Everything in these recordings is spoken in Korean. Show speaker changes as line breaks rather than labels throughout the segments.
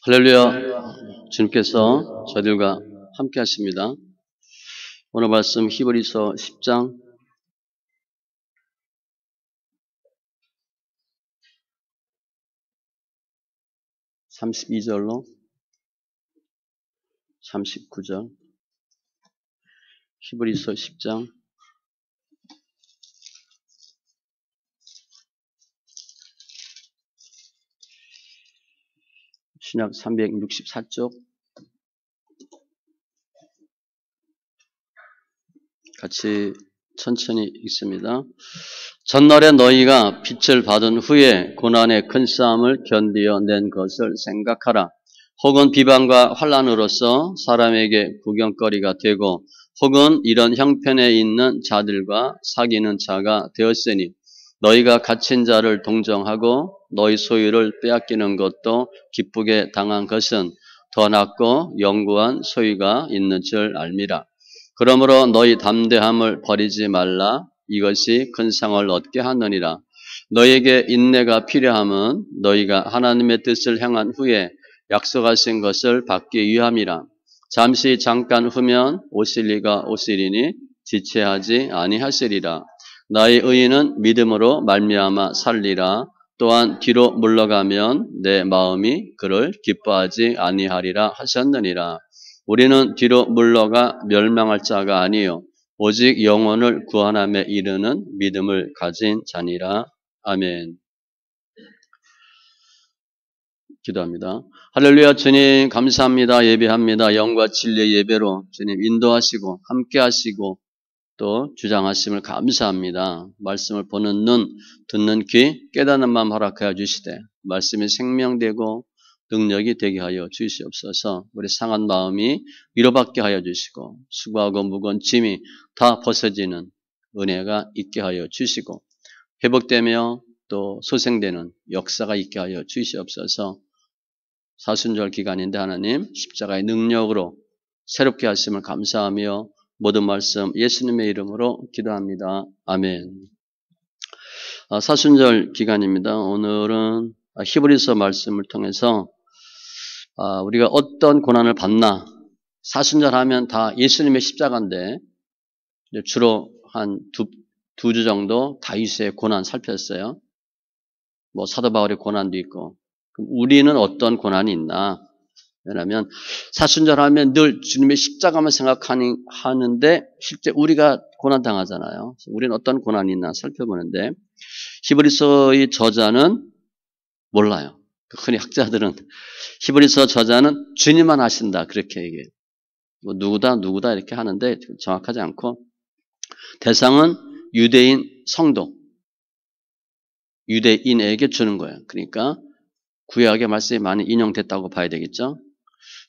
할렐루야. 주님께서 저희들과 함께 하십니다. 오늘 말씀 히브리서 10장 32절로 39절. 히브리서 10장 신약 364쪽 같이 천천히 읽습니다. 전날에 너희가 빛을 받은 후에 고난의 큰 싸움을 견디어 낸 것을 생각하라. 혹은 비방과 환난으로서 사람에게 구경거리가 되고 혹은 이런 형편에 있는 자들과 사귀는 자가 되었으니 너희가 갇힌 자를 동정하고 너희 소유를 빼앗기는 것도 기쁘게 당한 것은 더 낫고 영구한 소유가 있는 줄 알미라. 그러므로 너희 담대함을 버리지 말라. 이것이 큰 상을 얻게 하느니라. 너희에게 인내가 필요함은 너희가 하나님의 뜻을 행한 후에 약속하신 것을 받기 위함이라. 잠시 잠깐 후면 오실 이가 오시리니 지체하지 아니하시리라. 나의 의인은 믿음으로 말미암아 살리라. 또한 뒤로 물러가면 내 마음이 그를 기뻐하지 아니하리라 하셨느니라. 우리는 뒤로 물러가 멸망할 자가 아니요 오직 영혼을 구원함에 이르는 믿음을 가진 자니라. 아멘. 기도합니다. 할렐루야. 주님 감사합니다. 예배합니다. 영과 진리의 예배로 주님 인도하시고 함께 하시고 또 주장하심을 감사합니다. 말씀을 보는 눈, 듣는 귀, 깨닫는 마음 허락하여 주시되 말씀이 생명되고 능력이 되게 하여 주시옵소서. 우리 상한 마음이 위로받게 하여 주시고 수고하고 무거운 짐이 다 벗어지는 은혜가 있게 하여 주시고 회복되며 또 소생되는 역사가 있게 하여 주시옵소서. 사순절 기간인데 하나님 십자가의 능력으로 새롭게 하심을 감사하며 모든 말씀 예수님의 이름으로 기도합니다. 아멘. 사순절 기간입니다. 오늘은 히브리서 말씀을 통해서 우리가 어떤 고난을 받나, 사순절 하면 다 예수님의 십자가인데 주로 한 두 주 정도 다윗의 고난 살폈어요. 뭐 사도 바울의 고난도 있고. 그럼 우리는 어떤 고난이 있나? 왜냐하면 사순절 하면 늘 주님의 십자가만 생각하는데 실제 우리가 고난 당하잖아요. 우리는 어떤 고난이 있나 살펴보는데 히브리서의 저자는 몰라요. 흔히 학자들은 히브리서 저자는 주님만 아신다 그렇게 얘기해요. 뭐 누구다 이렇게 하는데 정확하지 않고 대상은 유대인 성도, 유대인에게 주는 거예요. 그러니까 구약의 말씀이 많이 인용됐다고 봐야 되겠죠.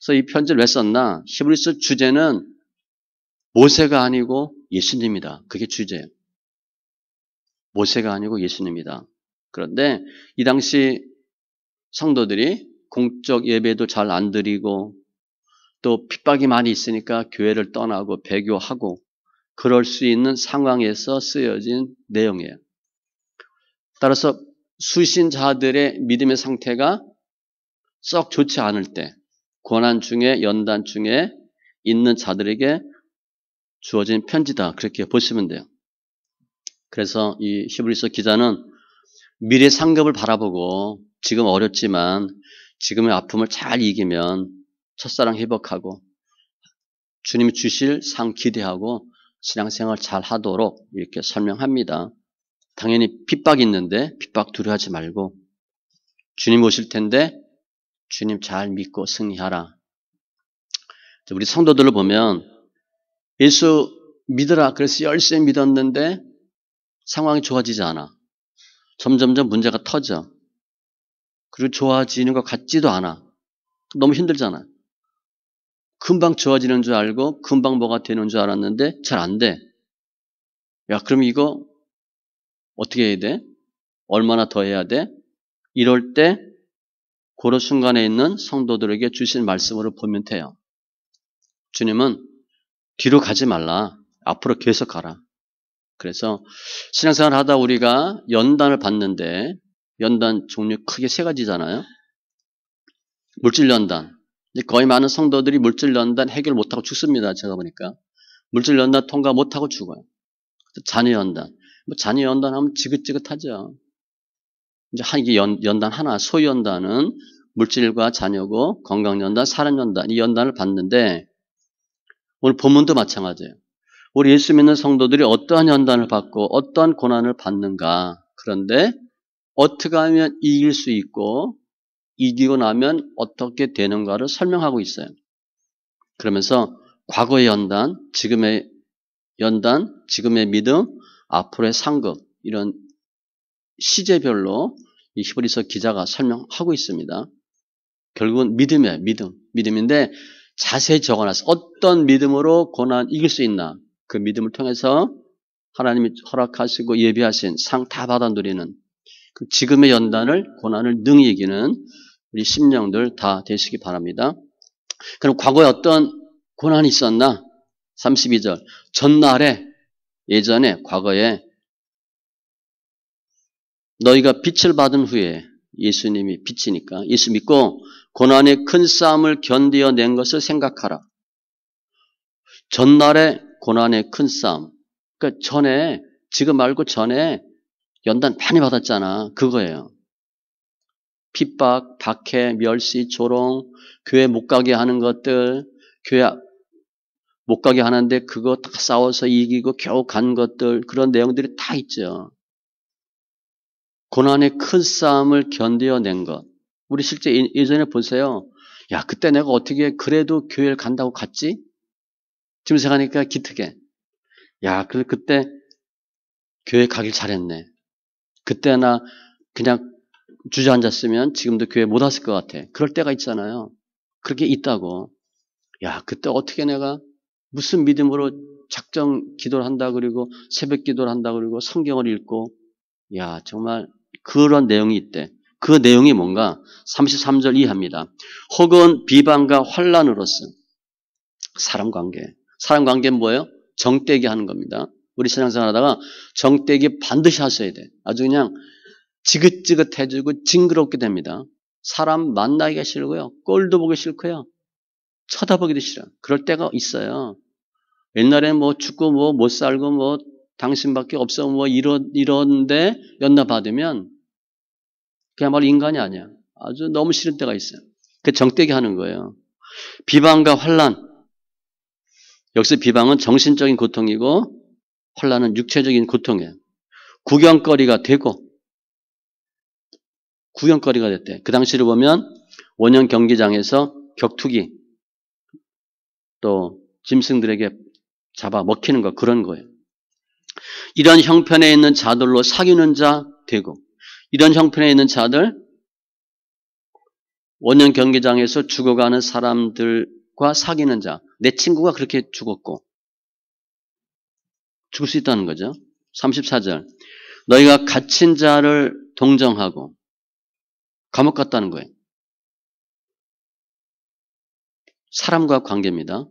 그래서 이 편지를 왜 썼나? 히브리서 주제는 모세가 아니고 예수님이다. 그게 주제예요. 모세가 아니고 예수님이다. 그런데 이 당시 성도들이 공적 예배도 잘 안 드리고 또 핍박이 많이 있으니까 교회를 떠나고 배교하고 그럴 수 있는 상황에서 쓰여진 내용이에요. 따라서 수신자들의 믿음의 상태가 썩 좋지 않을 때 고난 중에 연단 중에 있는 자들에게 주어진 편지다. 그렇게 보시면 돼요. 그래서 이 히브리서 기자는 미래 상급을 바라보고 지금 어렵지만 지금의 아픔을 잘 이기면 첫사랑 회복하고 주님이 주실 상 기대하고 신앙생활 잘 하도록 이렇게 설명합니다. 당연히 핍박이 있는데 핍박 두려워하지 말고 주님 오실 텐데 주님 잘 믿고 승리하라. 우리 성도들을 보면 예수 믿으라 그래서 열심히 믿었는데 상황이 좋아지지 않아. 점점점 문제가 터져. 그리고 좋아지는 것 같지도 않아. 너무 힘들잖아. 금방 좋아지는 줄 알고 금방 뭐가 되는 줄 알았는데 잘 안 돼. 야, 그럼 이거 어떻게 해야 돼? 얼마나 더 해야 돼? 이럴 때 고로 순간에 있는 성도들에게 주신 말씀으로 보면 돼요. 주님은 뒤로 가지 말라. 앞으로 계속 가라. 그래서 신앙생활 하다 우리가 연단을 받는데 연단 종류 크게 세 가지잖아요. 물질 연단. 거의 많은 성도들이 물질 연단 해결 못하고 죽습니다. 제가 보니까. 물질 연단 통과 못하고 죽어요. 자녀 연단. 뭐 자녀 연단하면 지긋지긋하죠. 이제 이게 연단 하나, 소유 연단은 물질과 자녀고 건강 연단, 사람 연단, 이 연단을 받는데 오늘 본문도 마찬가지예요. 우리 예수 믿는 성도들이 어떠한 연단을 받고 어떠한 고난을 받는가. 그런데 어떻게 하면 이길 수 있고 이기고 나면 어떻게 되는가를 설명하고 있어요. 그러면서 과거의 연단, 지금의 연단, 지금의 믿음, 앞으로의 상급 이런 시제별로 이 히브리서 기자가 설명하고 있습니다. 결국은 믿음이에요. 믿음인데 자세히 적어놨어. 어떤 믿음으로 고난 이길 수 있나. 그 믿음을 통해서 하나님이 허락하시고 예비하신 상 다 받아 누리는 그 지금의 연단을 고난을 능히 이기는 우리 심령들 다 되시기 바랍니다. 그럼 과거에 어떤 고난이 있었나? 32절. 전날에 예전에 과거에 너희가 빛을 받은 후에 예수님이 빛이니까 예수 믿고 고난의 큰 싸움을 견디어낸 것을 생각하라. 전날에 고난의 큰 싸움. 그러니까 전에 지금 말고 전에 연단 많이 받았잖아. 그거예요. 핍박, 박해, 멸시, 조롱, 교회 못 가게 하는 것들, 교회 못 가게 하는데 그거 다 싸워서 이기고 겨우 간 것들 그런 내용들이 다 있죠. 고난의 큰 싸움을 견뎌낸 것. 우리 실제 예전에 보세요. 야, 그때 내가 어떻게 그래도 교회를 간다고 갔지? 지금 생각하니까 기특해. 야, 그때 교회 가길 잘했네. 그때 나 그냥 주저앉았으면 지금도 교회 못 왔을 것 같아. 그럴 때가 있잖아요. 그렇게 있다고. 야, 그때 어떻게 내가 무슨 믿음으로 작정 기도를 한다 그리고 새벽 기도를 한다 그리고 성경을 읽고 야, 정말 그런 내용이 있대. 그 내용이 뭔가 33절 이하입니다. 혹은 비방과 환난으로서 사람 관계. 사람 관계는 뭐예요? 정떼기 하는 겁니다. 우리 신앙생활 하다가 정떼기 반드시 하셔야 돼. 아주 그냥 지긋지긋해지고 징그럽게 됩니다. 사람 만나기가 싫고요. 꼴도 보기 싫고요. 쳐다보기도 싫어. 그럴 때가 있어요. 옛날에는 뭐 죽고 뭐 못 살고 뭐 당신밖에 없어 뭐 이런데 연나 받으면 그야말로 인간이 아니야. 아주 너무 싫은 때가 있어요. 그 정떼기 하는 거예요. 비방과 환난. 여기서 비방은 정신적인 고통이고 환난은 육체적인 고통이에요. 구경거리가 되고 구경거리가 됐대. 그 당시를 보면 원형 경기장에서 격투기 또 짐승들에게 잡아 먹히는 거 그런 거예요. 이런 형편에 있는 자들로 사귀는 자 되고 이런 형편에 있는 자들 원형 경기장에서 죽어가는 사람들과 사귀는 자. 내 친구가 그렇게 죽었고 죽을 수 있다는 거죠. 34절. 너희가 갇힌 자를 동정하고 감옥 갔다는 거예요. 사람과 관계입니다.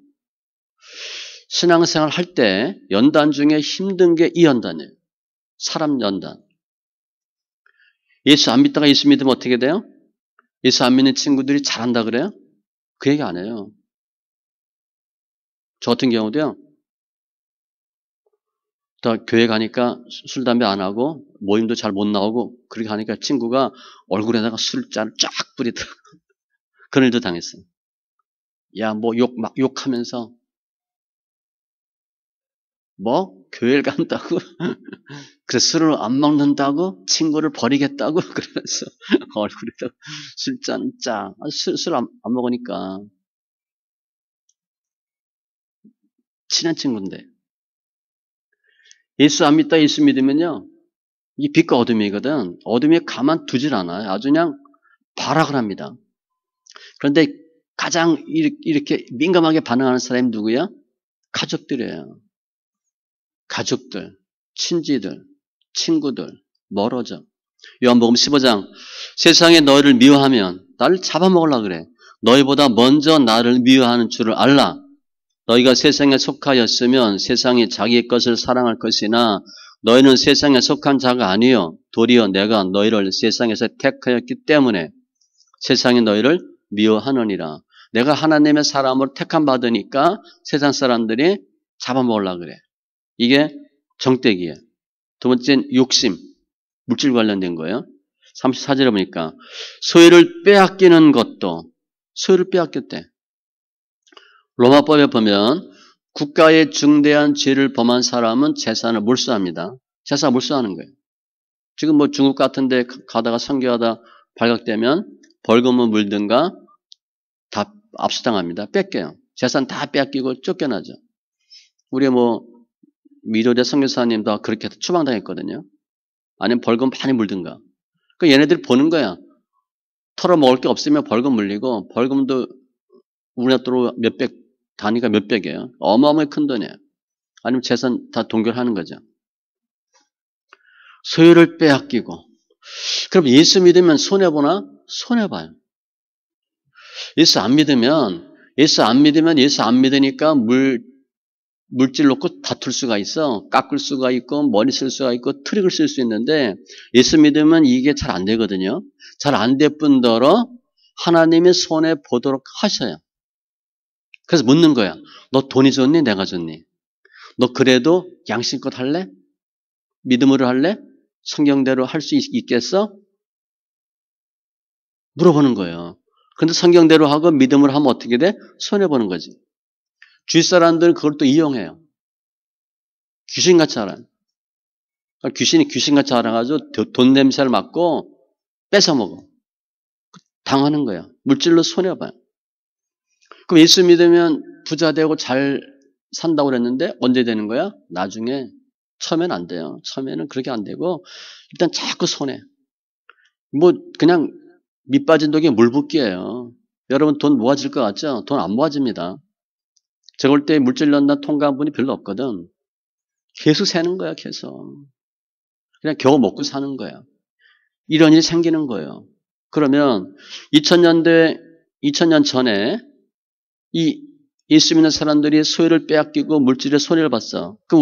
신앙생활 할 때 연단 중에 힘든 게 이 연단이에요. 사람 연단. 예수 안 믿다가 예수 믿으면 어떻게 돼요? 예수 안 믿는 친구들이 잘한다 그래요? 그 얘기 안 해요. 저 같은 경우도요. 또 교회 가니까 술, 담배 안 하고 모임도 잘 못 나오고 그렇게 하니까 친구가 얼굴에다가 술잔을 쫙 뿌리더라고요. 그런 일도 당했어요. 야, 뭐 막 욕하면서 뭐 교회를 간다고 그래서 술을 안 먹는다고 친구를 버리겠다고 그러면서 얼굴에다 술잔 쫙 술 안 먹으니까 친한 친구인데 예수 안 믿다 예수 믿으면요 이 빛과 어둠이거든. 어둠에 가만 두질 않아요. 아주 그냥 발악을 합니다. 그런데 가장 이렇게 민감하게 반응하는 사람이 누구야? 가족들이에요. 가족들, 친지들, 친구들, 멀어져. 요한복음 15장 세상에 너희를 미워하면 나를 잡아먹으려고 그래. 너희보다 먼저 나를 미워하는 줄을 알라. 너희가 세상에 속하였으면 세상이 자기의 것을 사랑할 것이나 너희는 세상에 속한 자가 아니요 도리어 내가 너희를 세상에서 택하였기 때문에 세상이 너희를 미워하느니라. 내가 하나님의 사람으로 택함 받으니까 세상 사람들이 잡아먹으려고 그래. 이게 정떼기예요. 두 번째는 욕심, 물질 관련된 거예요. 34절에 보니까 소유를 빼앗기는 것도 소유를 빼앗겼대. 로마법에 보면 국가의 중대한 죄를 범한 사람은 재산을 몰수합니다. 재산 몰수하는 거예요. 지금 뭐 중국 같은 데 가다가 선교하다 발각되면 벌금을 물든가 다 압수당합니다. 뺏겨요. 재산 다 빼앗기고 쫓겨나죠. 우리 뭐 미도대 선교사님도 그렇게 추방당했거든요. 아니면 벌금 많이 물든가. 그 얘네들이 보는 거야. 털어먹을 게 없으면 벌금 물리고 벌금도 우리나라 돈 몇백 단위가 몇백이에요. 어마어마하게 큰 돈이에요. 아니면 재산 다 동결하는 거죠. 소유를 빼앗기고. 그럼 예수 믿으면 손해보나? 손해봐요. 예수 안 믿으면 예수 안 믿으니까 물질 놓고 다툴 수가 있어. 깎을 수가 있고 머리 쓸 수가 있고 트릭을 쓸 수 있는데 예수 믿으면 이게 잘 안 되거든요. 잘 안 될 뿐더러 하나님의 손해 보도록 하셔요. 그래서 묻는 거야. 너 돈이 좋니? 내가 좋니? 너 그래도 양심껏 할래? 믿음으로 할래? 성경대로 할 수 있겠어? 물어보는 거예요. 근데 성경대로 하고 믿음으로 하면 어떻게 돼? 손해보는 거지. 주위 사람들은 그걸 또 이용해요. 귀신같이 알아요. 귀신이 귀신같이 알아가지고 돈 냄새를 맡고 뺏어먹어. 당하는 거야. 물질로 손해봐요. 그럼 예수 믿으면 부자 되고 잘 산다고 그랬는데 언제 되는 거야? 나중에. 처음엔 안 돼요. 처음에는 그렇게 안 되고 일단 자꾸 손해. 뭐 그냥 밑 빠진 독에 물 붓기예요. 여러분 돈 모아질 것 같죠? 돈 안 모아집니다. 제가 볼 때 물질 넣는다 통과한 분이 별로 없거든. 계속 새는 거야, 계속. 그냥 겨우 먹고 사는 거야. 이런 일이 생기는 거예요. 그러면 2000년 전에 이 예수 믿는 사람들이 소유를 빼앗기고 물질에 손해를 봤어. 그럼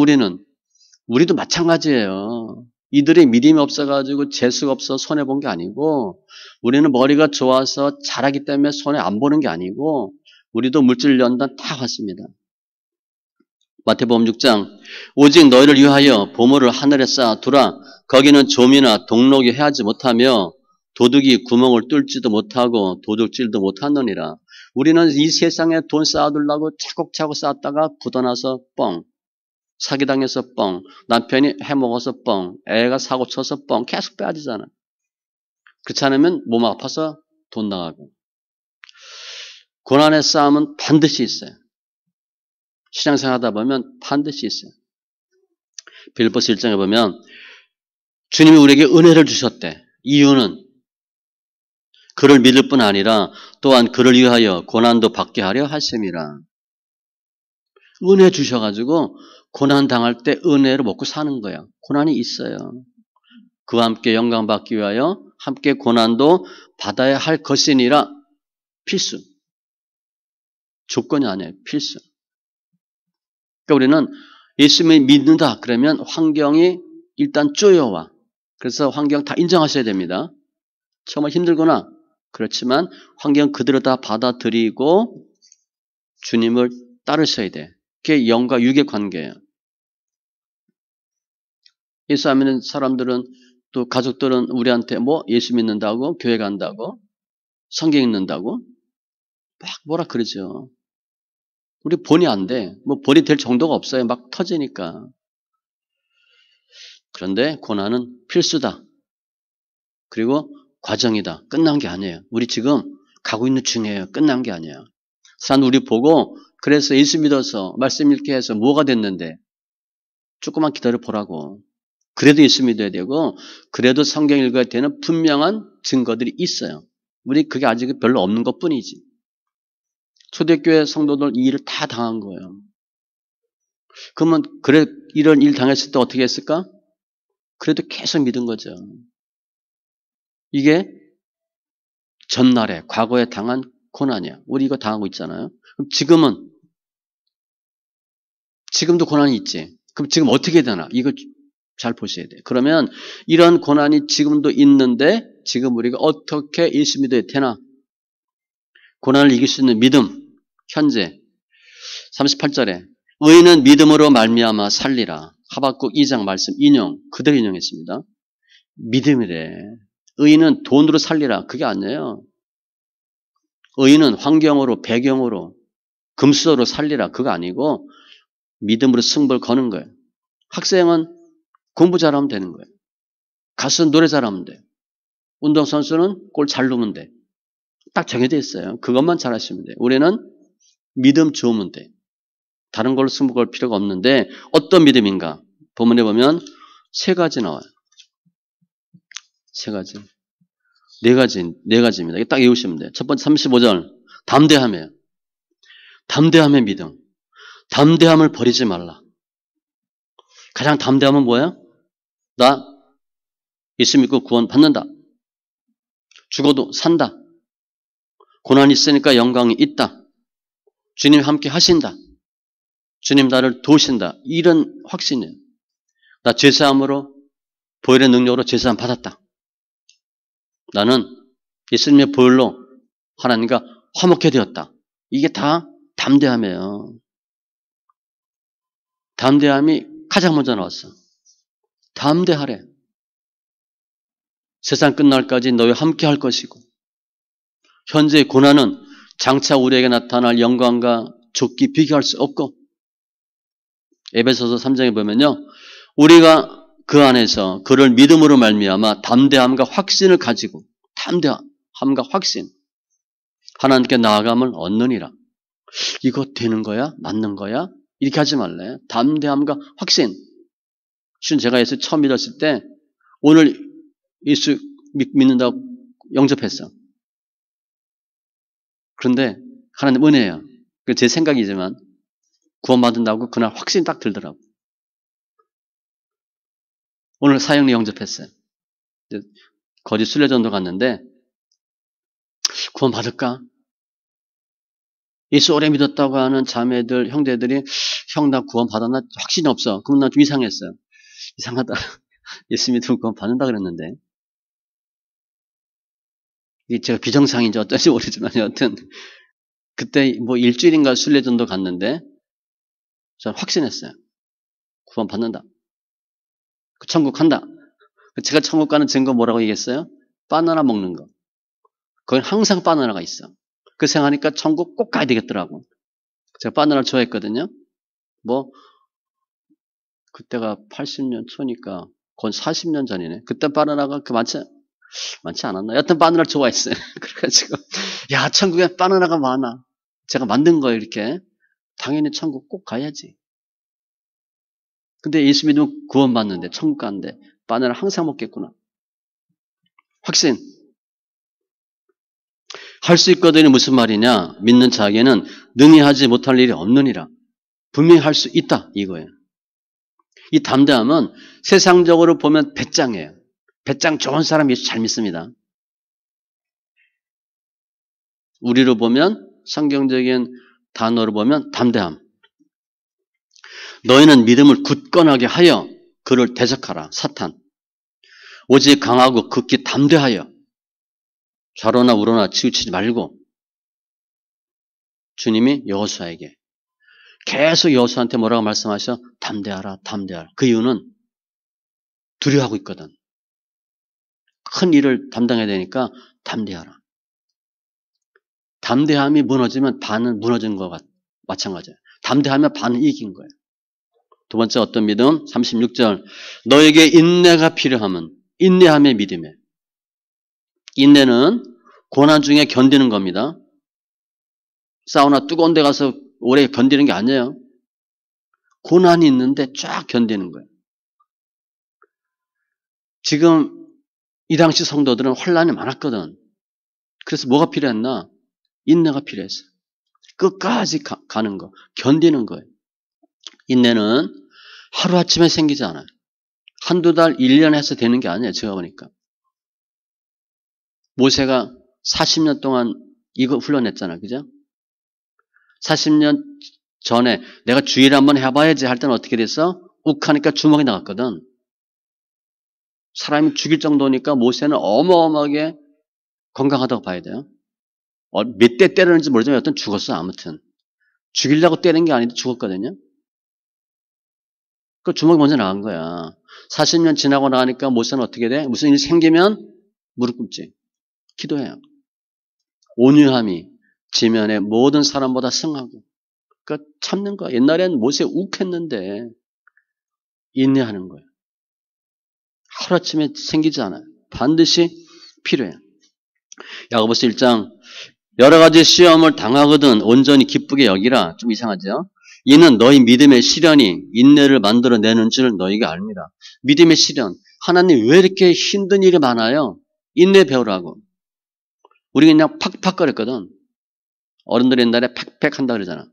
우리도 마찬가지예요. 이들의 믿음이 없어가지고 재수가 없어 손해본 게 아니고 우리는 머리가 좋아서 잘하기 때문에 손해 안 보는 게 아니고 우리도 물질 연단 다 왔습니다. 마태복음 6장 오직 너희를 위하여 보물을 하늘에 쌓아두라. 거기는 좀이나 동록이 해하지 못하며 도둑이 구멍을 뚫지도 못하고 도둑질도 못하느니라. 우리는 이 세상에 돈 쌓아두려고 차곡차곡 쌓았다가 굳어나서 뻥. 사기당해서 뻥. 남편이 해먹어서 뻥. 애가 사고쳐서 뻥. 계속 빼앗지잖아. 그렇지 않으면 몸 아파서 돈 나가고. 고난의 싸움은 반드시 있어요. 신앙생활 하다 보면 반드시 있어요. 빌립보서 1장에 보면 주님이 우리에게 은혜를 주셨대. 이유는 그를 믿을 뿐 아니라 또한 그를 위하여 고난도 받게 하려 하심이라. 은혜 주셔가지고 고난 당할 때 은혜로 먹고 사는 거야. 고난이 있어요. 그와 함께 영광 받기 위하여 함께 고난도 받아야 할 것이니라. 필수. 조건이 아니에요. 필수. 그러니까 우리는 예수님을 믿는다 그러면 환경이 일단 쪼여와. 그래서 환경 다 인정하셔야 됩니다. 정말 힘들구나. 그렇지만 환경 그대로 다 받아들이고 주님을 따르셔야 돼. 그게 영과 육의 관계예요. 예수 안 믿는 사람들은 또 가족들은 우리한테 뭐 예수 믿는다고 교회 간다고 성경 읽는다고 막 뭐라 그러죠. 우리 본이 안 돼. 뭐 본이 될 정도가 없어요. 막 터지니까. 그런데 고난은 필수다. 그리고 과정이다. 끝난 게 아니에요. 우리 지금 가고 있는 중이에요. 끝난 게 아니에요. 사람 우리 보고 그래서 예수 믿어서 말씀 읽게 해서 뭐가 됐는데 조금만 기다려 보라고. 그래도 예수 믿어야 되고 그래도 성경 읽어야 되는 분명한 증거들이 있어요. 우리 그게 아직 별로 없는 것뿐이지. 초대교회 성도들 이 일을 다 당한 거예요. 그러면 그래 이런 일 당했을 때 어떻게 했을까? 그래도 계속 믿은 거죠. 이게 전날에 과거에 당한 고난이야. 우리 이거 당하고 있잖아요. 그럼 지금도 고난이 있지. 그럼 지금 어떻게 되나? 이거 잘 보셔야 돼요. 그러면 이런 고난이 지금도 있는데 지금 우리가 어떻게 예수 믿어야 되나? 고난을 이길 수 있는 믿음. 현재 38절에 의인은 믿음으로 말미암아 살리라. 하박국 2장 말씀 인용. 그대로 인용했습니다. 믿음이래. 의인은 돈으로 살리라. 그게 아니에요. 의인은 환경으로, 배경으로, 금수저로 살리라. 그거 아니고 믿음으로 승부를 거는 거예요. 학생은 공부 잘하면 되는 거예요. 가수는 노래 잘하면 돼요. 운동선수는 골 잘 넣으면 돼. 딱 정해져 있어요. 그것만 잘하시면 돼요. 우리는 믿음 좋으면 돼. 다른 걸로 승부 걸 필요가 없는데 어떤 믿음인가? 본문에 보면 세 가지 나와요. 세 가지. 네 가지입니다. 딱 외우시면 돼요. 첫 번째 35절. 담대함이에요. 담대함의 믿음. 담대함을 버리지 말라. 가장 담대함은 뭐예요? 나 예수 믿고 구원 받는다. 죽어도 산다. 고난이 있으니까 영광이 있다. 주님 함께 하신다. 주님 나를 도우신다. 이런 확신이에요. 나 죄사함으로 보혈의 능력으로 죄사함 받았다. 나는 예수님의 보혈로 하나님과 화목해 되었다. 이게 다 담대함이에요. 담대함이 가장 먼저 나왔어. 담대하래. 세상 끝날까지 너희와 함께 할 것이고 현재의 고난은 장차 우리에게 나타날 영광과 좋기 비교할 수 없고 에베소서 3장에 보면요. 우리가 그 안에서 그를 믿음으로 말미암아 담대함과 확신을 가지고 담대함과 확신 하나님께 나아감을 얻느니라. 이거 되는 거야? 맞는 거야? 이렇게 하지 말래. 담대함과 확신. 제가 예수 처음 믿었을 때 오늘 예수 믿는다고 영접했어. 그런데 하나님 은혜예요. 제 생각이지만 구원받는다고 그날 확신이 딱 들더라고. 오늘 사형리 영접했어요. 거리 순례전도 갔는데 구원받을까? 예수 오래 믿었다고 하는 자매들, 형제들이 형 나 구원받았나? 확신이 없어. 그럼 나 좀 이상했어요. 이상하다. 예수 믿으면 구원받는다 그랬는데 이게 제가 비정상인지 어떤지 모르지만 여튼 그때 뭐 일주일인가 순례전도 갔는데 저는 확신했어요. 구원받는다. 천국 간다. 제가 천국 가는 증거 뭐라고 얘기했어요? 바나나 먹는 거. 거긴 항상 바나나가 있어. 그 생각하니까 천국 꼭 가야 되겠더라고. 제가 바나나를 좋아했거든요. 뭐 그때가 80년 초니까 건 40년 전이네. 그때 바나나가 많지 않았나? 여튼 바나나를 좋아했어요. 그래가지고 야 천국에 바나나가 많아. 제가 만든 거예요 이렇게. 당연히 천국 꼭 가야지. 근데 예수 믿으면 구원받는데 천국 가는데 바나나 항상 먹겠구나. 확신. 할 수 있거든이 무슨 말이냐? 믿는 자에게는 능히 하지 못할 일이 없느니라. 분명히 할 수 있다 이거예요. 이 담대함은 세상적으로 보면 배짱이에요. 배짱 좋은 사람 예수 잘 믿습니다. 우리로 보면 성경적인 단어로 보면 담대함. 너희는 믿음을 굳건하게 하여 그를 대적하라. 사탄. 오직 강하고 극히 담대하여 좌로나 우로나 치우치지 말고 주님이 여호수아에게 계속 여호수아한테 뭐라고 말씀하셔? 담대하라, 담대하라. 그 이유는 두려워하고 있거든. 큰 일을 담당해야 되니까 담대하라. 담대함이 무너지면 반은 무너진 것과 마찬가지야. 담대하면 반은 이긴 거예요. 두 번째 어떤 믿음? 36절. 너에게 인내가 필요함은 인내함의 믿음이에요. 인내는 고난 중에 견디는 겁니다. 사우나 뜨거운 데 가서 오래 견디는 게 아니에요. 고난이 있는데 쫙 견디는 거예요. 지금 이 당시 성도들은 환란이 많았거든. 그래서 뭐가 필요했나? 인내가 필요했어요. 끝까지 가는 거, 견디는 거예요. 인내는 하루아침에 생기지 않아요. 한두 달, 1년 해서 되는 게 아니에요. 제가 보니까. 모세가 40년 동안 이거 훈련했잖아요. 그죠? 40년 전에 내가 주일 한번 해봐야지 할 때는 어떻게 됐어? 욱하니까 주먹이 나갔거든. 사람이 죽일 정도니까 모세는 어마어마하게 건강하다고 봐야 돼요. 몇 대 때렸는지 모르지만 여튼 죽었어. 아무튼 죽이려고 때린 게 아닌데 죽었거든요. 그 주먹이 먼저 나간 거야. 40년 지나고 나니까 모세는 어떻게 돼? 무슨 일이 생기면 무릎 꿇지. 기도해요. 온유함이 지면의 모든 사람보다 승하고. 그러니까 참는 거야. 옛날엔 모세 욱했는데 인내하는 거예요. 하루아침에 생기지 않아요. 반드시 필요해요. 야고보서 1장 여러 가지 시험을 당하거든 온전히 기쁘게 여기라. 좀 이상하죠? 이는 너희 믿음의 시련이 인내를 만들어내는 줄 너희가 압니다. 믿음의 시련. 하나님 왜 이렇게 힘든 일이 많아요? 인내 배우라고. 우리 그냥 팍팍거렸거든. 어른들이 옛날에 팩팩 한다 그러잖아.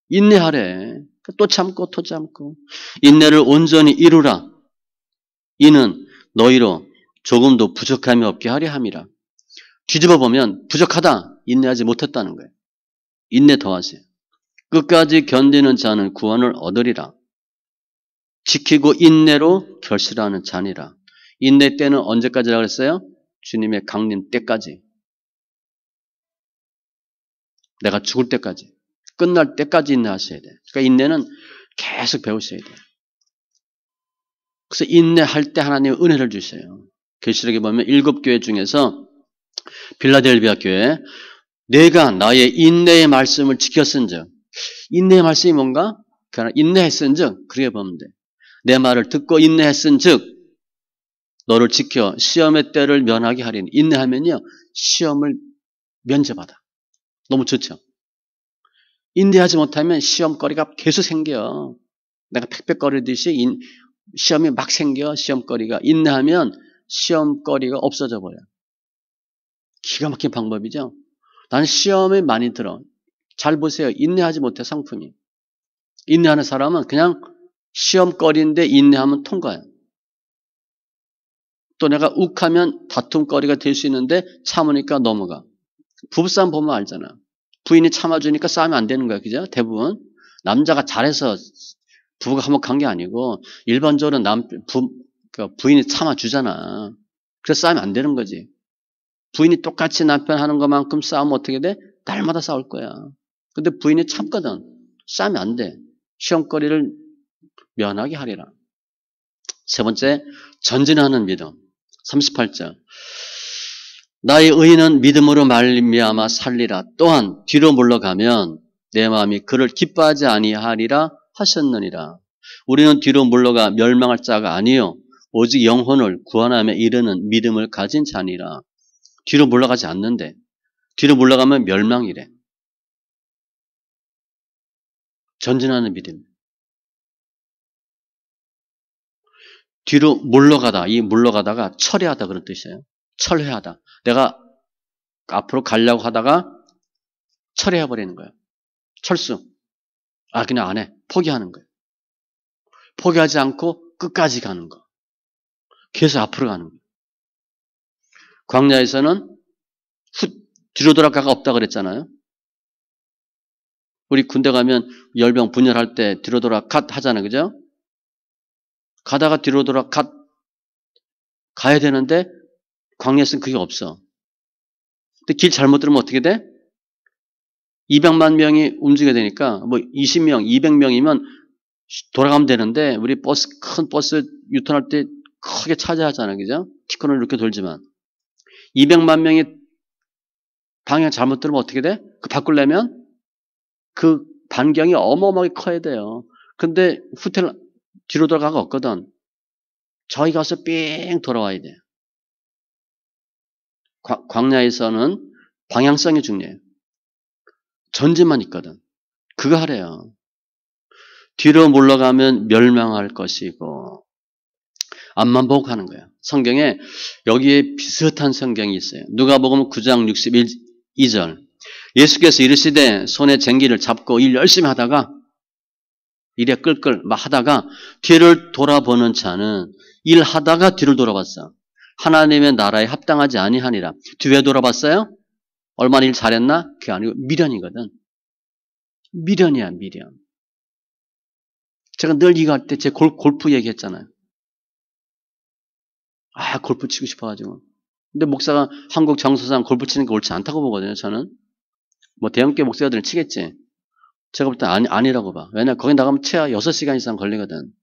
인내하래. 또 참고 또 참고. 인내를 온전히 이루라. 이는 너희로 조금도 부족함이 없게 하려 함이라. 뒤집어 보면 부족하다. 인내하지 못했다는 거예요. 인내 더하세요. 끝까지 견디는 자는 구원을 얻으리라. 지키고 인내로 결실하는 자니라. 인내 때는 언제까지라고 그랬어요? 주님의 강림 때까지. 내가 죽을 때까지. 끝날 때까지 인내하셔야 돼요. 그러니까 인내는 계속 배우셔야 돼요. 그래서 인내할 때 하나님은 은혜를 주셔요. 계시록에 보면 7교회 중에서 빌라델비아 교회 내가 나의 인내의 말씀을 지켰은즉 인내의 말씀이 뭔가? 인내했은즉 그렇게 보면 돼. 내 말을 듣고 인내했은즉 너를 지켜 시험의 때를 면하게 하리니. 인내하면요 시험을 면제받아. 너무 좋죠. 인내하지 못하면 시험거리가 계속 생겨. 내가 팩팩거리듯이 시험이 막 생겨. 시험거리가. 인내하면 시험거리가 없어져 버려. 기가 막힌 방법이죠. 나는 시험이 많이 들어. 잘 보세요. 인내하지 못해 상품이. 인내하는 사람은 그냥 시험거리인데 인내하면 통과해요. 또 내가 욱하면 다툼거리가 될 수 있는데 참으니까 넘어가. 부부싸움 보면 알잖아. 부인이 참아주니까 싸움이 안 되는 거야. 그죠? 대부분. 남자가 잘해서 부부가 화목한 게 아니고 일반적으로 그러니까 부인이 참아주잖아. 그래서 싸움이 안 되는 거지. 부인이 똑같이 남편 하는 것만큼 싸우면 어떻게 돼? 날마다 싸울 거야. 근데 부인이 참거든. 싸우면 안 돼. 시험거리를 면하게 하리라. 세 번째, 전진하는 믿음. 38절. 나의 의인은 믿음으로 말미암아 살리라. 또한 뒤로 물러가면 내 마음이 그를 기뻐하지 아니하리라 하셨느니라. 우리는 뒤로 물러가 멸망할 자가 아니요 오직 영혼을 구원함에 이르는 믿음을 가진 자니라. 뒤로 물러가지 않는데 뒤로 물러가면 멸망이래. 전진하는 믿음. 뒤로 물러가다. 이 물러가다가 철회하다 그런 뜻이에요. 철회하다. 내가 앞으로 가려고 하다가 철회해버리는 거예요. 철수. 그냥 안 해. 포기하는 거예요. 포기하지 않고 끝까지 가는 거. 계속 앞으로 가는 거예요. 광야에서는 뒤로 돌아가가 없다 그랬잖아요. 우리 군대 가면 열병 분열할 때 뒤로 돌아 갓 하잖아요. 그죠? 가다가 뒤로 돌아 갓 가야 되는데 광야에서는 그게 없어. 근데 길 잘못 들으면 어떻게 돼? 200만 명이 움직여야 되니까 뭐 20명, 200명이면 돌아가면 되는데 우리 큰 버스 유턴할 때 크게 차지하잖아요. 그죠? 티콘을 이렇게 돌지만 200만 명이 방향 잘못 들으면 어떻게 돼? 그 바꾸려면 그 반경이 어마어마하게 커야 돼요. 근데 후퇴를 뒤로 돌아가가 없거든. 저희 가서 삥 돌아와야 돼요. 광야에서는 방향성이 중요해요. 전진만 있거든. 그거 하래요. 뒤로 물러가면 멸망할 것이고 앞만 보고 가는 거예요. 성경에 여기에 비슷한 성경이 있어요. 누가복음 9장 62절. 예수께서 이르시되 손에 쟁기를 잡고 일 열심히 하다가 일에 끌끌 막 하다가 뒤를 돌아보는 자는 일하다가 뒤를 돌아봤어. 하나님의 나라에 합당하지 아니하니라. 뒤에 돌아봤어요? 얼마나 일 잘했나? 그게 아니고 미련이거든. 미련이야, 미련. 제가 늘 이거 할 때 제 골프 얘기했잖아요. 골프 치고 싶어가지고. 근데 목사가 한국 정서상 골프 치는 게 옳지 않다고 보거든요, 저는. 뭐 대형교 목사들은 치겠지. 제가 볼 때 아니라고 봐. 왜냐 거기 나가면 최하 6시간 이상 걸리거든.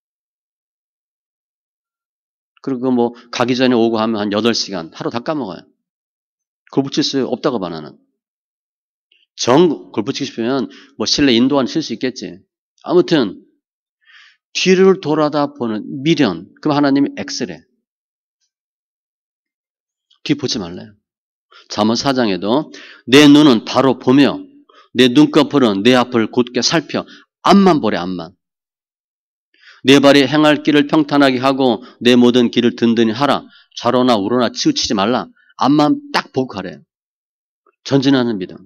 그리고 뭐 가기 전에 오고 하면 한 8시간 하루 다 까먹어요. 골프 칠 수 없다고 봐 나는. 골프 치고 싶으면 뭐 실내 인도안 칠 수 있겠지. 아무튼 뒤를 돌아다 보는 미련. 그럼 하나님이 X래. 뒤 보지 말래요. 잠언 4장에도 내 눈은 바로 보며 내 눈꺼풀은 내 앞을 곧게 살펴. 앞만 보래 앞만. 내 발이 행할 길을 평탄하게 하고 내 모든 길을 든든히 하라. 좌로나 우로나 치우치지 말라. 앞만 딱 보고 가래. 전진하는 믿음.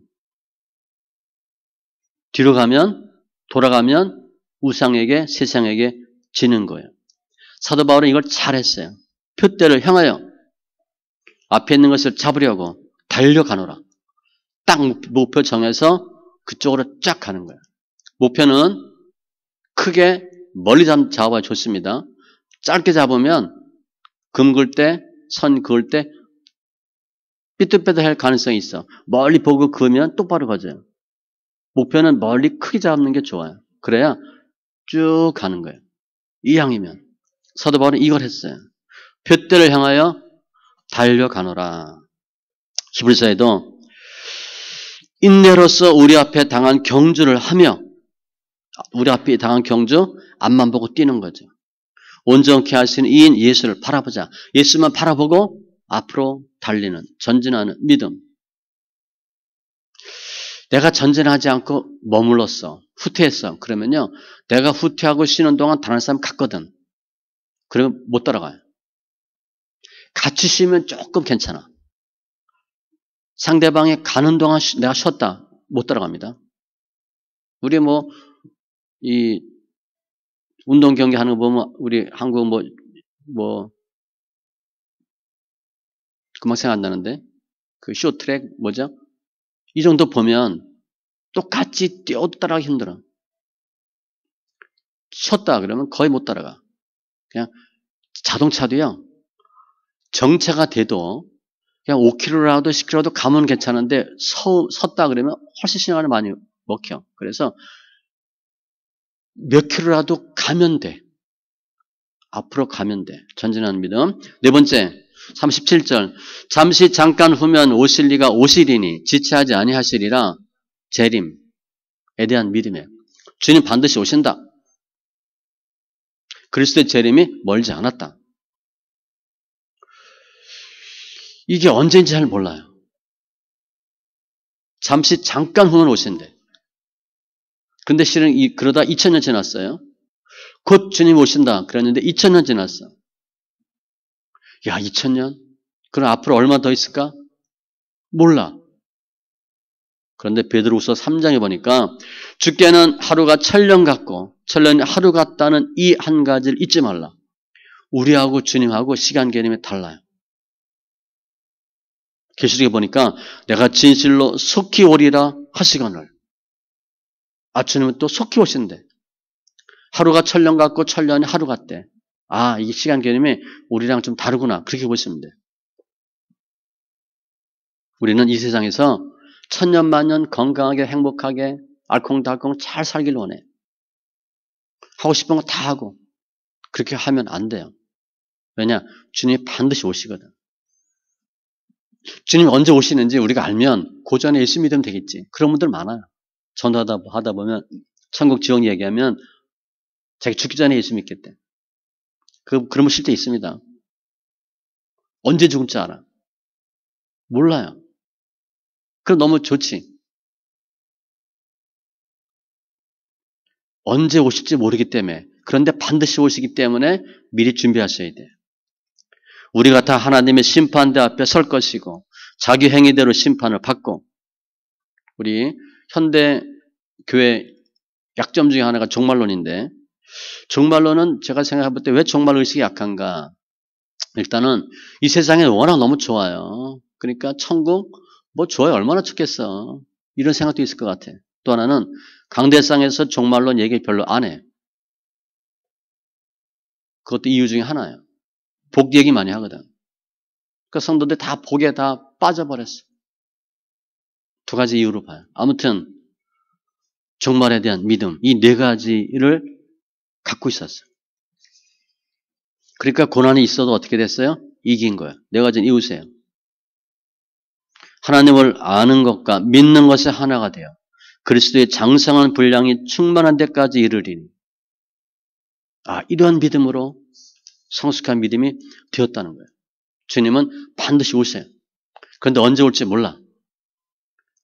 뒤로 가면 돌아가면 우상에게 세상에게 지는 거예요. 사도 바울은 이걸 잘했어요. 표대를 향하여 앞에 있는 것을 잡으려고 달려가노라. 딱 목표 정해서 그쪽으로 쫙 가는 거예요. 목표는 크게 멀리 잡아야 좋습니다. 짧게 잡으면 금 글 때, 선 그을 때 삐뚤빼뚤할 가능성이 있어. 멀리 보고 그으면 똑바로 가져요. 목표는 멀리 크게 잡는 게 좋아요. 그래야 쭉 가는 거예요. 이왕이면. 사도 바울은 이걸 했어요. 표대를 향하여 달려가노라. 히브리서에도 인내로서 우리 앞에 당한 경주를 하며 우리 앞에 당한 경주 앞만 보고 뛰는 거죠. 온전케 하시는 이인 예수를 바라보자. 예수만 바라보고 앞으로 달리는 전진하는 믿음. 내가 전진하지 않고 머물렀어. 후퇴했어. 그러면요. 내가 후퇴하고 쉬는 동안 다른 사람 갔거든. 그러면 못 따라가요. 같이 쉬면 조금 괜찮아. 상대방이 가는 동안 내가 쉬었다. 못 따라갑니다. 우리 이 운동 경기 하는 거 보면 우리 한국 금방 생각 안 나는데 그 쇼트랙 뭐죠? 이 정도 보면 똑같이 뛰어도 따라가기 힘들어. 쉬었다 그러면 거의 못 따라가. 그냥 자동차도요. 정체가 돼도 그냥 5km라도 10km라도 가면 괜찮은데 섰다 그러면 훨씬 시간을 많이 먹혀. 그래서 몇 킬로라도 가면 돼. 앞으로 가면 돼. 전진하는 믿음. 네 번째 37절 잠시 잠깐 후면 오실 리가 오시리니 지체하지 아니하시리라. 재림에 대한 믿음이에요. 주님 반드시 오신다. 그리스도의 재림이 멀지 않았다. 이게 언제인지 잘 몰라요. 잠시 잠깐 후면 오신대. 근데 실은 그러다 2000년 지났어요. 곧 주님 오신다. 그랬는데 2000년 지났어. 야, 2000년? 그럼 앞으로 얼마 더 있을까? 몰라. 그런데 베드로후서 3장에 보니까 주께는 하루가 천년 같고 천년이 하루 같다는 이 한 가지를 잊지 말라. 우리하고 주님하고 시간 개념이 달라요. 계시록에 보니까 내가 진실로 속히 오리라 하시거늘. 주님은 또 속히 오신대. 하루가 천년 같고 천년이 하루 같대. 이게 시간 개념이 우리랑 좀 다르구나. 그렇게 보시면 돼. 우리는 이 세상에서 천년 만년 건강하게 행복하게 알콩달콩 잘 살길 원해. 하고 싶은 거 다 하고. 그렇게 하면 안 돼요. 왜냐? 주님이 반드시 오시거든. 주님이 언제 오시는지 우리가 알면 그 전에 예수 믿으면 되겠지. 그런 분들 많아요. 전화하다 보면 천국 지옥 얘기하면 자기 죽기 전에 예수 믿겠대. 그런 분 실제 있습니다. 언제 죽을지 알아. 몰라요. 그럼 너무 좋지. 언제 오실지 모르기 때문에. 그런데 반드시 오시기 때문에 미리 준비하셔야 돼요. 우리가 다 하나님의 심판대 앞에 설 것이고 자기 행위대로 심판을 받고 우리 현대 교회 약점 중에 하나가 종말론인데 종말론은 제가 생각해 볼 때 왜 종말 의식이 약한가? 일단은 이 세상에 워낙 너무 좋아요. 그러니까 천국 좋아요. 얼마나 좋겠어. 이런 생각도 있을 것 같아. 또 하나는 강대상에서 종말론 얘기 별로 안 해. 그것도 이유 중에 하나예요. 복 얘기 많이 하거든. 그러니까 성도들 다 복에 다 빠져버렸어. 두 가지 이유로 봐요. 아무튼 종말에 대한 믿음, 이 네 가지를 갖고 있었어요. 그러니까 고난이 있어도 어떻게 됐어요? 이긴 거예요. 네 가지는 이웃이에요. 하나님을 아는 것과 믿는 것이 하나가 돼요. 그리스도의 장성한 분량이 충만한 데까지 이르리니. 이러한 믿음으로 성숙한 믿음이 되었다는 거예요. 주님은 반드시 오세요. 그런데 언제 올지 몰라.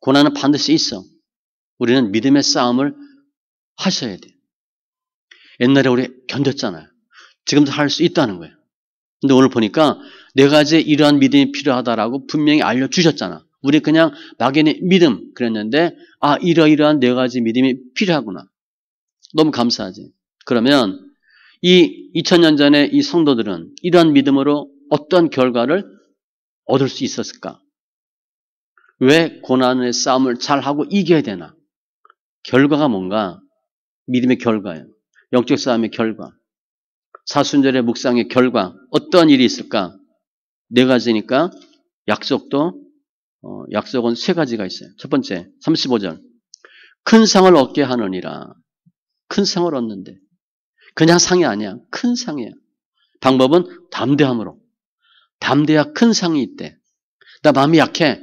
고난은 반드시 있어. 우리는 믿음의 싸움을 하셔야 돼요. 옛날에 우리 견뎠잖아요. 지금도 할 수 있다는 거예요. 근데 오늘 보니까 네 가지 이러한 믿음이 필요하다라고 분명히 알려주셨잖아. 우리 그냥 막연히 믿음 그랬는데 이러이러한 네 가지 믿음이 필요하구나. 너무 감사하지. 그러면 이 2000년 전에 이 성도들은 이러한 믿음으로 어떤 결과를 얻을 수 있었을까? 왜 고난의 싸움을 잘하고 이겨야 되나? 결과가 뭔가? 믿음의 결과예요. 영적 싸움의 결과. 사순절의 묵상의 결과. 어떤 일이 있을까? 네 가지니까 약속은 세 가지가 있어요. 첫 번째, 35절. 큰 상을 얻게 하느니라. 큰 상을 얻는데. 그냥 상이 아니야. 큰 상이야. 방법은 담대함으로. 담대야 큰 상이 있대. 나 마음이 약해.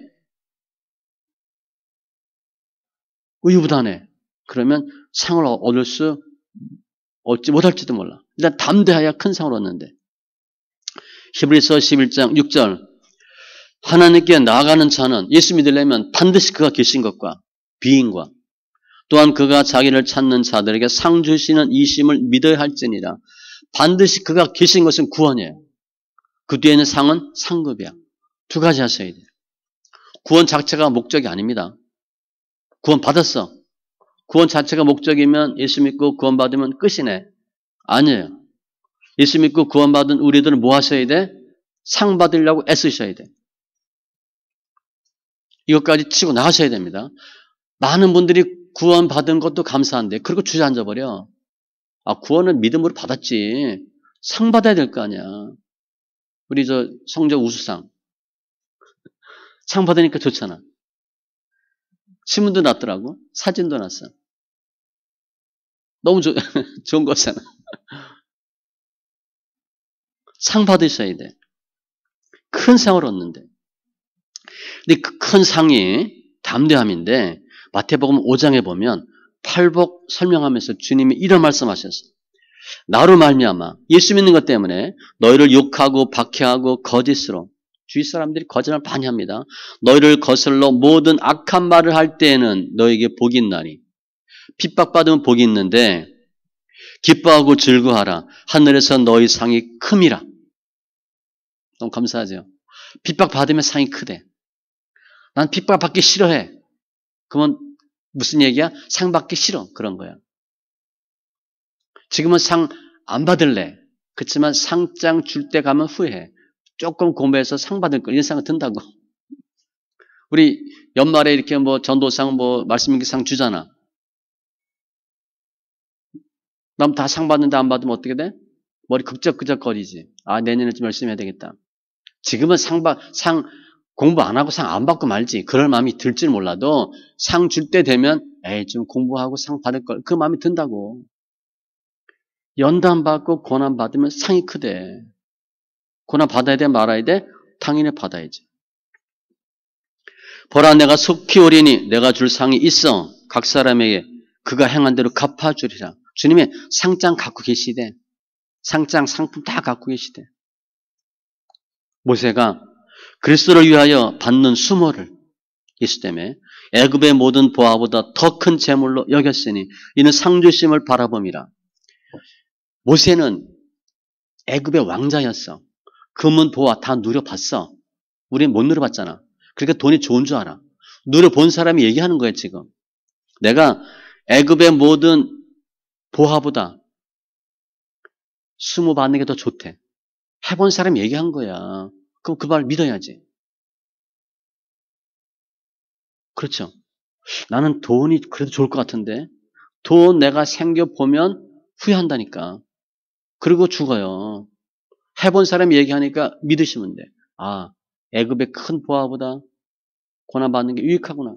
우유부단해. 그러면 상을 얻지 못할지도 몰라. 일단 담대해야 큰 상을 얻는데. 히브리서 11장 6절. 하나님께 나아가는 자는 예수 믿으려면 반드시 그가 계신 것과 비인과 또한 그가 자기를 찾는 자들에게 상 주시는 이심을 믿어야 할지니라. 반드시 그가 계신 것은 구원이에요. 그 뒤에는 상은 상급이야. 두 가지 하셔야 돼요. 구원 자체가 목적이 아닙니다. 구원 받았어. 구원 자체가 목적이면 예수 믿고 구원 받으면 끝이네. 아니에요. 예수 믿고 구원 받은 우리들은 뭐 하셔야 돼? 상 받으려고 애쓰셔야 돼. 이것까지 치고 나가셔야 됩니다. 많은 분들이 구원 받은 것도 감사한데 그리고 주저앉아 버려. 구원은 믿음으로 받았지. 상 받아야 될 거 아니야. 우리 성적 우수상. 상 받으니까 좋잖아. 신문도 났더라고. 사진도 났어. 너무 좋은 거잖아. 상 받으셔야 돼. 큰 상을 얻는데. 근데 그 큰 상이 담대함인데 마태복음 5장에 보면 팔복 설명하면서 주님이 이런 말씀하셨어요. 나로 말미암아 예수 믿는 것 때문에 너희를 욕하고 박해하고 거짓으로 주위 사람들이 거짓말 많이 합니다. 너희를 거슬러 모든 악한 말을 할 때에는 너에게 복이 있나니 핍박받으면 복이 있는데 기뻐하고 즐거워하라. 하늘에서 너희 상이 큼이라. 너무 감사하죠. 핍박받으면 상이 크대. 난 핍박받기 싫어해. 그러면 무슨 얘기야? 상 받기 싫어. 그런 거야. 지금은 상 안 받을래. 그렇지만 상장 줄 때 가면 후회해. 조금 공부해서 상 받을 거 이런 생각 든다고. 우리 연말에 이렇게 전도상 말씀인기상 주잖아. 그럼 다 상 받는데 안 받으면 어떻게 돼? 머리 극적극적거리지. 내년에 좀 열심히 해야 되겠다. 지금은 공부 안 하고 상 안 받고 말지. 그럴 마음이 들지 몰라도 상 줄 때 되면 좀 공부하고 상 받을 걸. 그 마음이 든다고. 연단 받고 고난 받으면 상이 크대. 고난 받아야 돼 말아야 돼? 당연히 받아야지. 보라 내가 속히 오리니 내가 줄 상이 있어. 각 사람에게 그가 행한 대로 갚아주리라. 주님이 상장 갖고 계시대. 상품 다 갖고 계시대. 모세가 그리스도를 위하여 받는 수모를 예수 때문에 애굽의 모든 보화보다 더 큰 재물로 여겼으니 이는 상주심을 바라봄이라. 모세는 애굽의 왕자였어. 금은 보화 다 누려봤어. 우린 못 누려봤잖아. 그러니까 돈이 좋은 줄 알아. 누려본 사람이 얘기하는 거야 지금. 내가 애굽의 모든 보화보다 수모 받는 게 더 좋대. 해본 사람이 얘기한 거야. 그럼 그 말 믿어야지. 그렇죠. 나는 돈이 그래도 좋을 것 같은데 돈 내가 생겨보면 후회한다니까. 그리고 죽어요. 해본 사람이 얘기하니까 믿으시면 돼. 애굽의 큰 보화보다 고난받는 게 유익하구나.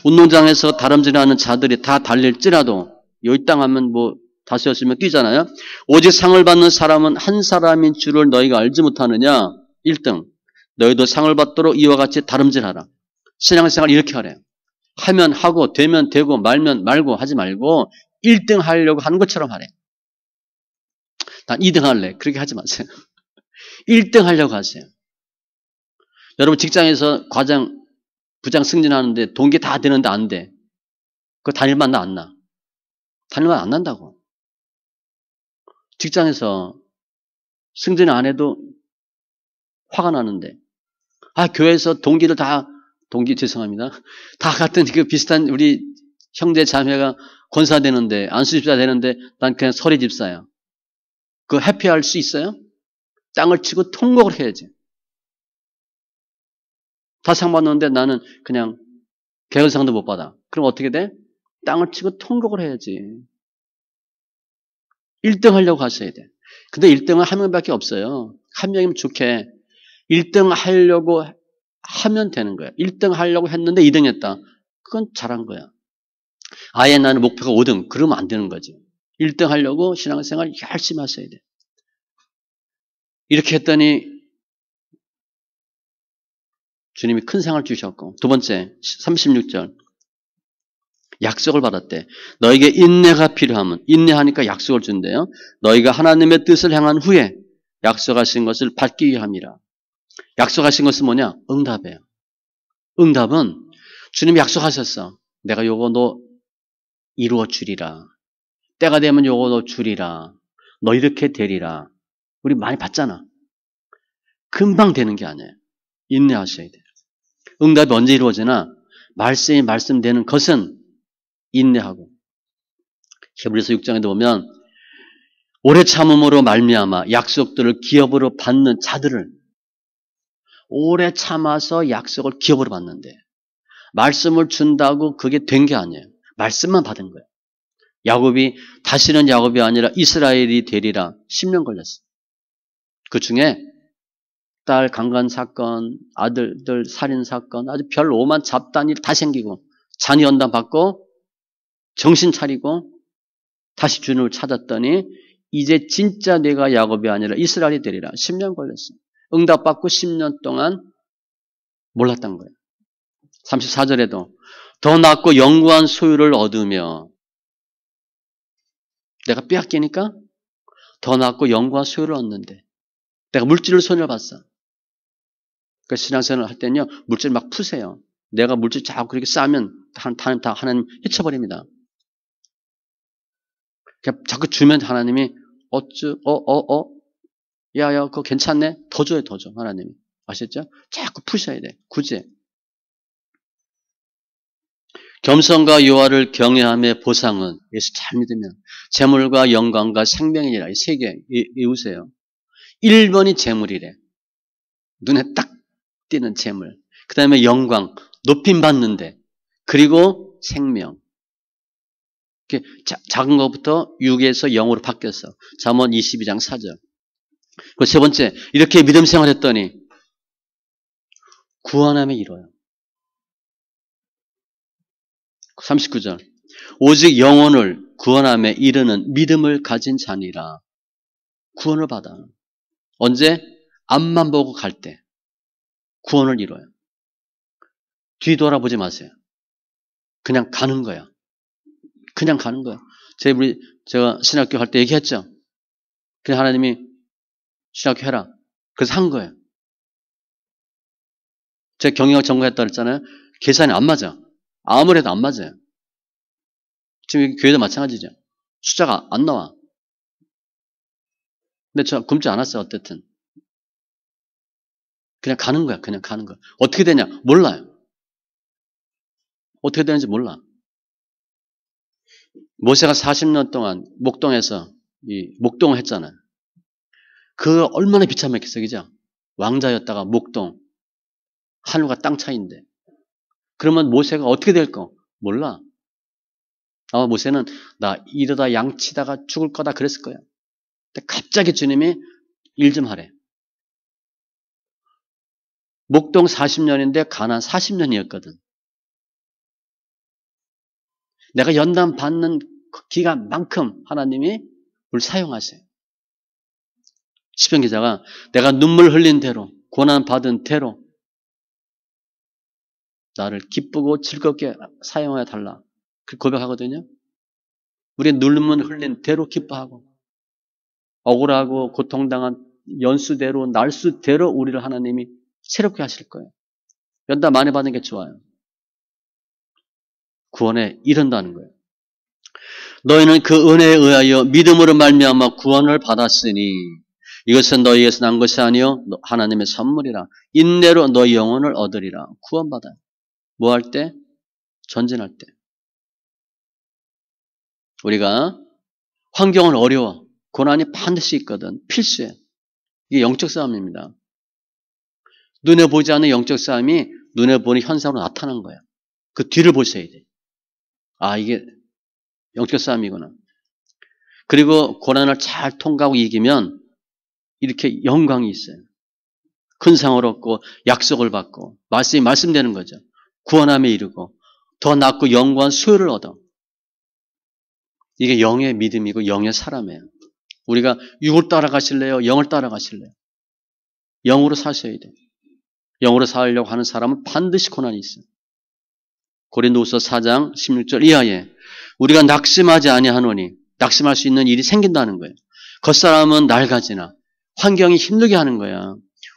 운동장에서 다름질하는 자들이 다 달릴지라도 여기 땅 하면 뭐 다수였으면 뛰잖아요. 오직 상을 받는 사람은 한 사람인 줄을 너희가 알지 못하느냐. 1등. 너희도 상을 받도록 이와 같이 다름질하라. 신앙생활 이렇게 하래요. 하면 하고 되면 되고 말면 말고 하지 말고 1등 하려고 하는 것처럼 하래. 난 2등 할래. 그렇게 하지 마세요. 1등 하려고 하세요. 여러분 직장에서 과장, 부장 승진하는데 동기 다 되는데 안 돼. 그거 다닐만 나 안 나. 다닐만 안 난다고. 직장에서 승진 안 해도 화가 나는데. 교회에서 동기를 다, 동기 죄송합니다. 다 같은 그 비슷한 우리 형제 자매가 권사 되는데, 안수 집사 되는데 난 그냥 서리 집사야. 그거 해피할 수 있어요? 땅을 치고 통곡을 해야지. 다 상 받는데 나는 그냥 개헌상도 못 받아. 그럼 어떻게 돼? 땅을 치고 통곡을 해야지. 1등 하려고 하셔야 돼. 근데 1등은 한 명밖에 없어요. 한 명이면 좋게. 1등 하려고 하면 되는 거야. 1등 하려고 했는데 2등 했다. 그건 잘한 거야. 아예 나는 목표가 5등. 그러면 안 되는 거지. 1등 하려고 신앙생활 열심히 하셔야 돼. 이렇게 했더니 주님이 큰 상을 주셨고, 두 번째 36절 약속을 받았대. 너에게 인내가 필요하면, 인내하니까 약속을 준대요. 너희가 하나님의 뜻을 향한 후에 약속하신 것을 받기 위함이라. 약속하신 것은 뭐냐? 응답이에요. 응답은 주님이 약속하셨어. 내가 요거 너 이루어 주리라. 때가 되면 요거 너 주리라. 너 이렇게 되리라. 우리 많이 봤잖아. 금방 되는 게 아니에요. 인내하셔야 돼요. 응답이 언제 이루어지나? 말씀이 말씀되는 것은 인내하고. 히브리서 6장에도 보면 오래 참음으로 말미암아 약속들을 기업으로 받는 자들을, 오래 참아서 약속을 기업으로 받는데, 말씀을 준다고 그게 된 게 아니에요. 말씀만 받은 거예요. 야곱이 다시는 야곱이 아니라 이스라엘이 되리라 10년 걸렸어요. 그 중에 딸 강간 사건, 아들들 살인 사건, 아주 별 오만 잡다한 일 다 생기고 자녀 연단 받고 정신 차리고 다시 주님을 찾았더니 이제 진짜 내가 야곱이 아니라 이스라엘이 되리라 10년 걸렸어요. 응답받고 10년 동안 몰랐던 거예요. 34절에도 더 낫고 영구한 소유를 얻으며, 내가 빼앗기니까 더 낫고 영구한 소유를 얻는데 내가 물질을 손을 봤어. 그러니까 신앙생활을 할 때는요, 물질 막 푸세요. 내가 물질 자꾸 그렇게 쌓으면 다 하나님 해쳐버립니다. 그냥 자꾸 주면 하나님이 야야 그거 괜찮네? 더 줘요, 더 줘. 하나님이. 아셨죠? 자꾸 푸셔야 돼. 굳이. 겸손과 요하를 경외함의 보상은, 예수 잘 믿으면 재물과 영광과 생명이니라. 이 세 개 외우세요. 1번이 재물이래. 눈에 딱 띄는 재물. 그 다음에 영광, 높임 받는데, 그리고 생명. 작은 것부터 6에서 0으로 바뀌었어. 잠언 22장 4절. 그 세 번째, 이렇게 믿음 생활했더니 구원함에 이뤄요. 39절. 오직 영혼을 구원함에 이르는 믿음을 가진 자니라. 구원을 받아. 언제? 앞만 보고 갈 때 구원을 이뤄요. 뒤돌아보지 마세요. 그냥 가는 거야. 그냥 가는 거야. 제가 신학교 할 때 얘기했죠. 그냥 하나님이 신학교 해라. 그래서 한 거예요. 제가 경영학 전공했다 그랬잖아요. 계산이 안 맞아. 아무래도 안 맞아요. 지금 교회도 마찬가지죠. 숫자가 안 나와. 근데 저 굶지 않았어요. 어쨌든. 그냥 가는 거야. 그냥 가는 거야. 어떻게 되냐? 몰라요. 어떻게 되는지 몰라. 모세가 40년 동안 목동에서 목동을 했잖아요. 그 얼마나 비참했겠어요. 그죠? 왕자였다가 목동. 하늘과 땅 차이인데. 그러면 모세가 어떻게 될까? 몰라. 아마 모세는 나 이러다 양치다가 죽을 거다 그랬을 거야. 근데 갑자기 주님이 일 좀 하래. 목동 40년인데 가나안 40년이었거든. 내가 연단 받는 기간만큼 하나님이 우리를 사용하세요. 시편 기자가 내가 눈물 흘린 대로 고난 받은 대로 나를 기쁘고 즐겁게 사용하여 달라. 그 고백하거든요. 우리의 눈물 흘린 대로 기뻐하고 억울하고 고통당한 연수대로 날수대로 우리를 하나님이 새롭게 하실 거예요. 연단 많이 받는 게 좋아요. 구원에 이른다는 거예요. 너희는 그 은혜에 의하여 믿음으로 말미암아 구원을 받았으니 이것은 너희에서 난 것이 아니요 하나님의 선물이라. 인내로 너희 영혼을 얻으리라. 구원받아요. 뭐 할 때? 전진할 때. 우리가 환경은 어려워. 고난이 반드시 있거든. 필수해. 이게 영적 싸움입니다. 눈에 보지 않는 영적 싸움이 눈에 보는 현상으로 나타난 거야. 그 뒤를 보셔야 돼. 아, 이게 영적 싸움이구나. 그리고 고난을 잘 통과하고 이기면 이렇게 영광이 있어요. 큰 상을 얻고 약속을 받고 말씀이 말씀되는 거죠. 구원함에 이르고 더 낫고 영광 수요를 얻어. 이게 영의 믿음이고 영의 사람이에요. 우리가 육을 따라가실래요? 영을 따라가실래요? 영으로 사셔야 돼요. 영으로 살려고 하는 사람은 반드시 고난이 있어요. 고린도후서 4장 16절 이하에 우리가 낙심하지 아니하노니 낙심할 수 있는 일이 생긴다는 거예요. 겉사람은 낡아지나 환경이 힘들게 하는 거야.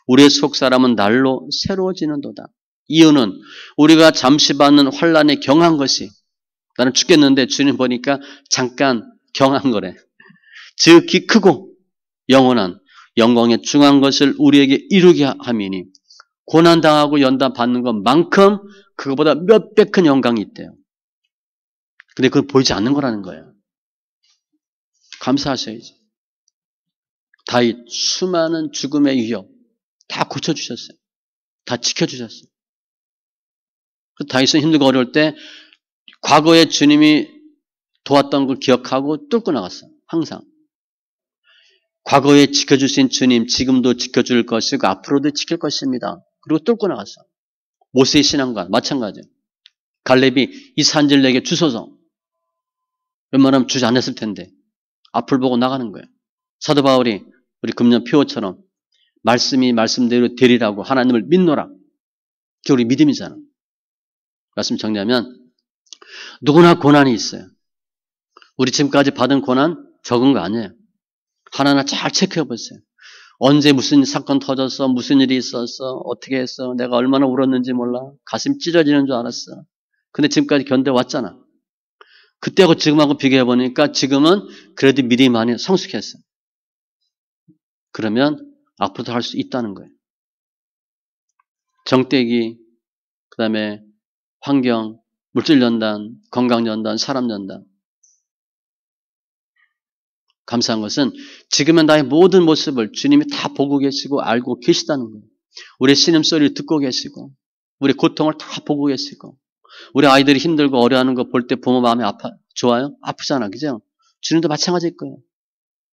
우리의 속사람은 날로 새로워지는도다. 이유는 우리가 잠시 받는 환난에 경한 것이 나는 죽겠는데 주님 보니까 잠깐 경한 거래. 지극히 크고 영원한 영광의 중한 것을 우리에게 이루게 함이니 고난당하고 연단 받는 것만큼 그거보다 몇 배 큰 영광이 있대요. 근데 그걸 보이지 않는 거라는 거예요. 감사하셔야지. 다윗 수많은 죽음의 위협 다 고쳐주셨어요. 다 지켜주셨어요. 다윗은 힘들고 어려울 때 과거에 주님이 도왔던 걸 기억하고 뚫고 나갔어요. 항상. 과거에 지켜주신 주님 지금도 지켜줄 것이고 앞으로도 지킬 것입니다. 그리고 뚫고 나갔어요. 모세의 신앙과 마찬가지예요. 갈렙이 이 산지를 내게 주소서. 웬만하면 주지 않았을 텐데 앞을 보고 나가는 거예요. 사도 바울이 우리 금년 표어처럼 말씀이 말씀대로 되리라고 하나님을 믿노라. 그게 우리 믿음이잖아. 말씀 정리하면 누구나 고난이 있어요. 우리 지금까지 받은 고난 적은 거 아니에요. 하나하나 잘 체크해 보세요. 언제 무슨 사건 터졌어? 무슨 일이 있었어? 어떻게 했어? 내가 얼마나 울었는지 몰라. 가슴 찢어지는 줄 알았어. 근데 지금까지 견뎌왔잖아. 그때하고 지금하고 비교해 보니까 지금은 그래도 미리 많이 성숙했어. 그러면 앞으로도 할 수 있다는 거예요. 정떼기, 그 다음에 환경, 물질연단, 건강연단, 사람연단. 감사한 것은 지금의 나의 모든 모습을 주님이 다 보고 계시고 알고 계시다는 거예요. 우리의 신음소리를 듣고 계시고 우리의 고통을 다 보고 계시고 우리 아이들이 힘들고 어려워하는 거 볼 때 부모 마음이 좋아요? 아프잖아. 그죠? 주님도 마찬가지일 거예요.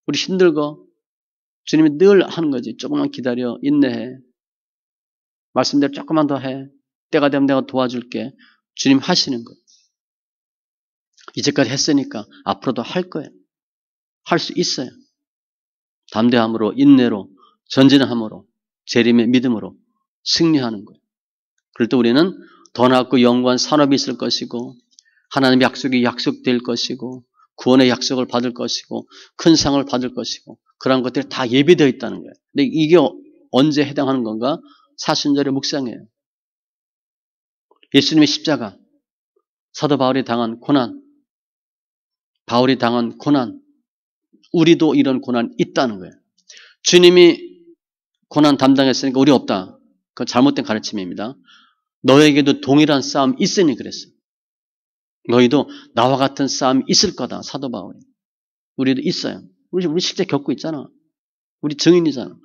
우리 힘들고 주님이 늘 하는 거지. 조금만 기다려. 인내해. 말씀대로 조금만 더 해. 때가 되면 내가 도와줄게. 주님 하시는 거예요. 이제까지 했으니까 앞으로도 할 거예요. 할 수 있어요. 담대함으로 인내로 전진함으로 재림의 믿음으로 승리하는 거예요. 그럴 때 우리는 더 낫고 영원한 산업이 있을 것이고 하나님의 약속이 약속될 것이고 구원의 약속을 받을 것이고 큰 상을 받을 것이고 그런 것들이 다 예비되어 있다는 거예요. 근데 이게 언제 해당하는 건가? 사순절의 묵상이에요. 예수님의 십자가, 사도 바울이 당한 고난, 바울이 당한 고난, 우리도 이런 고난이 있다는 거예요. 주님이 고난 담당했으니까 우리 없다. 그건 잘못된 가르침입니다. 너에게도 동일한 싸움이 있으니 그랬어요. 너희도 나와 같은 싸움이 있을 거다. 사도 바울이. 우리도 있어요. 우리 실제 겪고 있잖아. 우리 증인이잖아.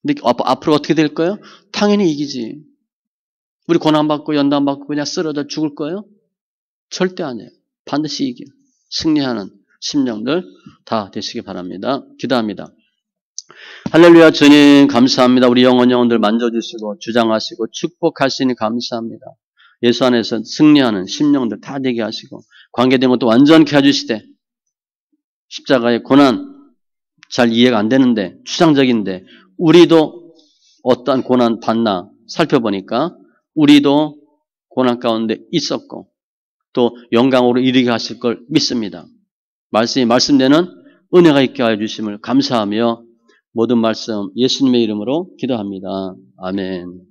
근데 앞으로 어떻게 될 거예요? 당연히 이기지. 우리 고난받고 연단받고 그냥 쓰러져 죽을 거예요? 절대 아니에요. 반드시 이겨. 승리하는 심령들 다 되시기 바랍니다. 기도합니다. 할렐루야. 주님 감사합니다. 우리 영혼들 만져주시고 주장하시고 축복하시니 감사합니다. 예수 안에서 승리하는 심령들 다 되게 하시고 관계된 것도 완전케 해주시되 십자가의 고난 잘 이해가 안 되는데 추상적인데 우리도 어떠한 고난 받나 살펴보니까 우리도 고난 가운데 있었고 또 영광으로 이르게 하실 걸 믿습니다. 말씀이 말씀되는 은혜가 있게 하여 주심을 감사하며 모든 말씀 예수님의 이름으로 기도합니다. 아멘.